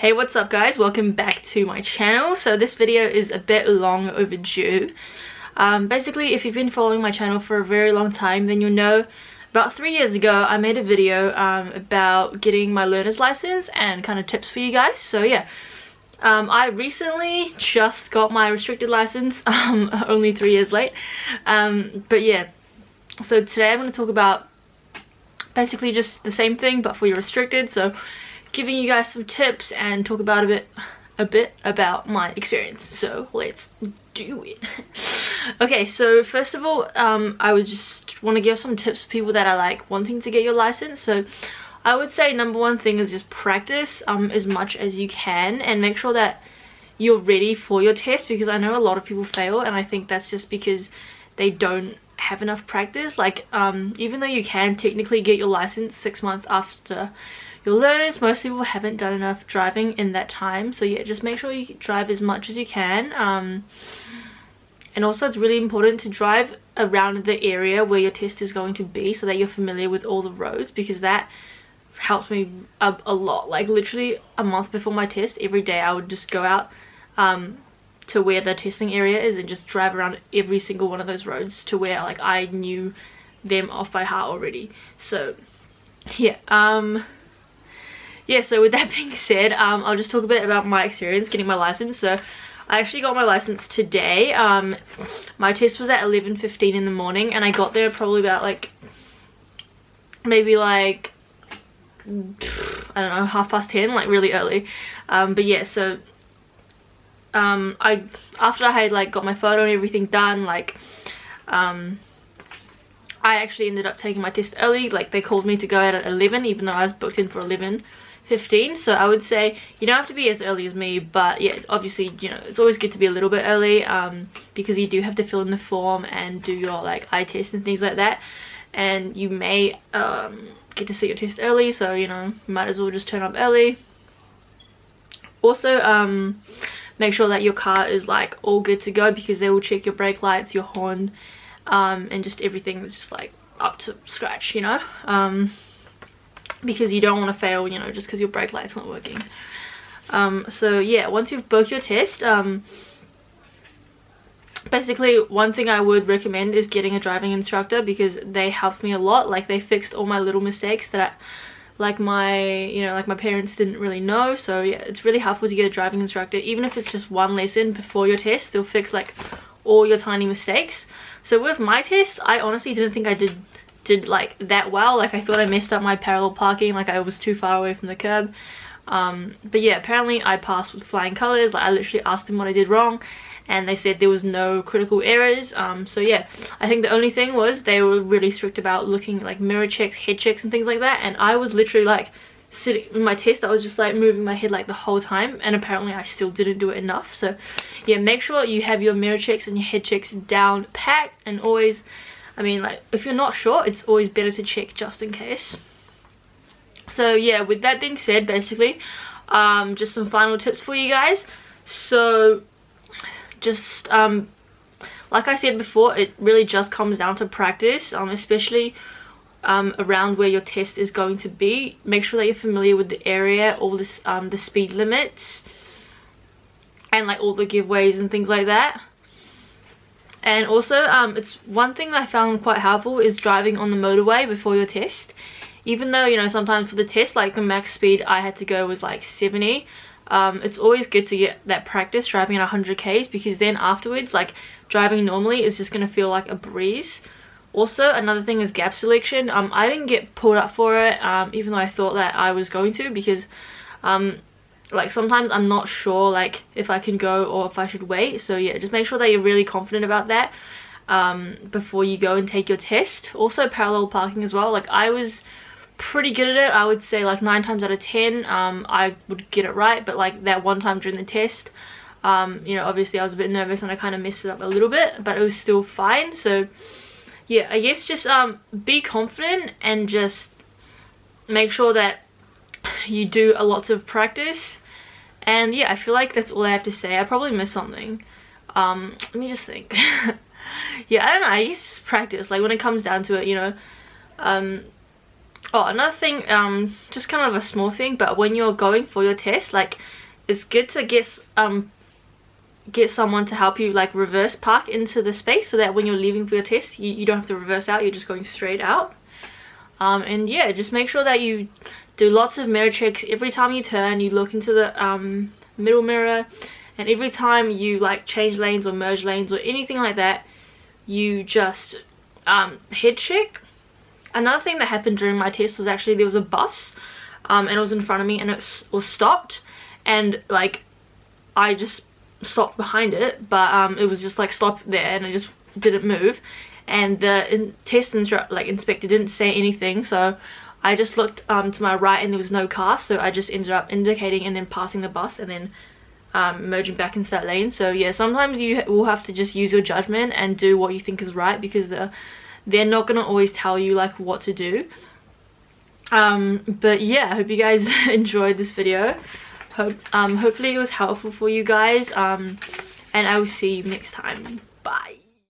Hey, what's up guys? Welcome back to my channel. So this video is a bit long overdue. Basically, if you've been following my channel for a very long time, then you'll know about 3 years ago I made a video about getting my learner's license and kind of tips for you guys. So yeah, I recently just got my restricted license, only 3 years late. But yeah, so today I'm going to talk about basically just the same thing but for your restricted. So giving you guys some tips and talk about a bit about my experience. So let's do it. Okay, so first of all, I would just want to give some tips for people that are like wanting to get your license. So I would say number one thing is just practice as much as you can and make sure that you're ready for your test, because I know a lot of people fail and I think that's just because they don't have enough practice. Like even though you can technically get your license 6 months after your learners, most people haven't done enough driving in that time. So yeah, just make sure you drive as much as you can. And also it's really important to drive around the area where your test is going to be so that you're familiar with all the roads, because that helps me a lot. Like literally a month before my test, every day I would just go out to where the testing area is and just drive around every single one of those roads to where like I knew them off by heart already. So yeah, yeah, so with that being said, I'll just talk a bit about my experience getting my license. So I actually got my license today. My test was at 11:15 in the morning and I got there probably about like maybe like I don't know, 10:30, like really early. But yeah, so after I had like got my photo and everything done, like I actually ended up taking my test early. Like they called me to go out at 11 even though I was booked in for 11:15. So I would say you don't have to be as early as me, but yeah, obviously, you know, it's always good to be a little bit early, because you do have to fill in the form and do your like eye test and things like that, and you may get to see your test early, so you know, you might as well just turn up early. Also make sure that your car is like all good to go, because they will check your brake lights, your horn, and just everything is just like up to scratch, you know, because you don't want to fail, you know, just because your brake light's not working. So yeah, once you've booked your test, basically one thing I would recommend is getting a driving instructor, because they helped me a lot. Like they fixed all my little mistakes that like my parents didn't really know. So yeah, it's really helpful to get a driving instructor, even if it's just one lesson before your test. They'll fix like all your tiny mistakes. So with my test, I honestly didn't think I did like that well. Like I thought I messed up my parallel parking, like I was too far away from the curb. But yeah, apparently I passed with flying colors. Like I literally asked them what I did wrong and they said there was no critical errors. So yeah, I think the only thing was they were really strict about looking like mirror checks, head checks and things like that, and I was literally like sitting in my test, I was just like moving my head like the whole time, and apparently I still didn't do it enough. So yeah, make sure you have your mirror checks and your head checks down packed, and always, I mean, like if you're not sure, it's always better to check just in case. So yeah, with that being said, basically just some final tips for you guys. So just like I said before, it really just comes down to practice, especially around where your test is going to be. Make sure that you're familiar with the area, all this the speed limits and like all the giveaways and things like that. And also it's one thing that I found quite helpful is driving on the motorway before your test. Even though, you know, sometimes for the test like the max speed I had to go was like 70, it's always good to get that practice driving at 100 k's, because then afterwards like driving normally is just going to feel like a breeze. Also another thing is gap selection. I didn't get pulled up for it, even though I thought that I was going to, because like sometimes I'm not sure like if I can go or if I should wait. So yeah, just make sure that you're really confident about that before you go and take your test. Also parallel parking as well. Like I was pretty good at it. I would say like 9 times out of 10 I would get it right, but like that one time during the test, you know, obviously I was a bit nervous and I kind of messed it up a little bit, but it was still fine. So yeah, I guess just be confident and just make sure that you do a lot of practice. And yeah, I feel like that's all I have to say. I probably missed something. Let me just think. Yeah, I don't know, I guess just practice. Like when it comes down to it, you know, Oh, another thing, just kind of a small thing, but when you're going for your test, like, it's good to get someone to help you like reverse park into the space, so that when you're leaving for your test, you don't have to reverse out, you're just going straight out. And yeah, just make sure that you do lots of mirror checks. Every time you turn, you look into the middle mirror, and every time you like change lanes or merge lanes or anything like that, you just head check. Another thing that happened during my test was actually there was a bus and it was in front of me, and it was stopped, and like I just stopped behind it, but it was just like stopped there and it just didn't move, and the test inspector didn't say anything, so I just looked to my right and there was no car, so I just ended up indicating and then passing the bus and then merging back into that lane. So yeah, sometimes you will have to just use your judgment and do what you think is right, because they're not gonna always tell you like what to do. But yeah, I hope you guys enjoyed this video. Hopefully it was helpful for you guys, and I will see you next time. Bye.